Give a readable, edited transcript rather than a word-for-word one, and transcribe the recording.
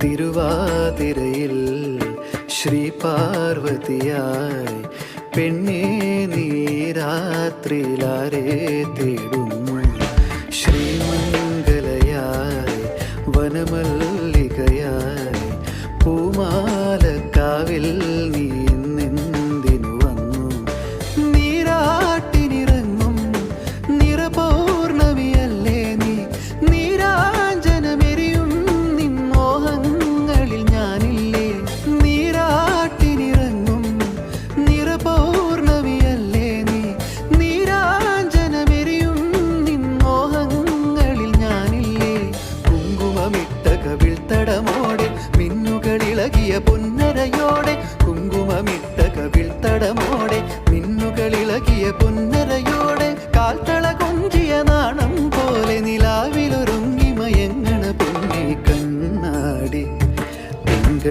തിരുവാതിരയിൽ ശ്രീ പാർവതിയായി പെണ്ണേ നീ രാത്രിയിലാരെ തേടുന്നു ശ്രീമംഗലയായി വനമല്ലികയായി പൂമാലക്കാവിൽ നീ നിന്ദിനു വന്നു നീരാട്ടിനിറങ്ങും നിറപൗർണമിയല്ലേ നീ നീരാഞ്ജനമെരിയും നിൻ മോഹങ്ങളിൽ ഞാനില്ലേ നീരാട്ടിനിറങ്ങും നിറപൗർണമിയല്ലേ നീ നീരാഞ്ജനമെരിയും നിൻ മോഹങ്ങളിൽ ഞാനില്ലേ കുങ്കുമമിട്ട കവിൾത്തടമോടെ മിന്നുകളിളകിയ പൊന്നരയോടെ കുങ്കുമമിട്ട കവിൾത്തടമോടെ മിന്നുകളിളകിയ പൊന്നരയോടെ കാൽത്തള കൊഞ്ചിയ നാണം പോലെ നിലാവിലൊരുങ്ങി മയങ്ങണ പൊന്നി കണ്ണാടി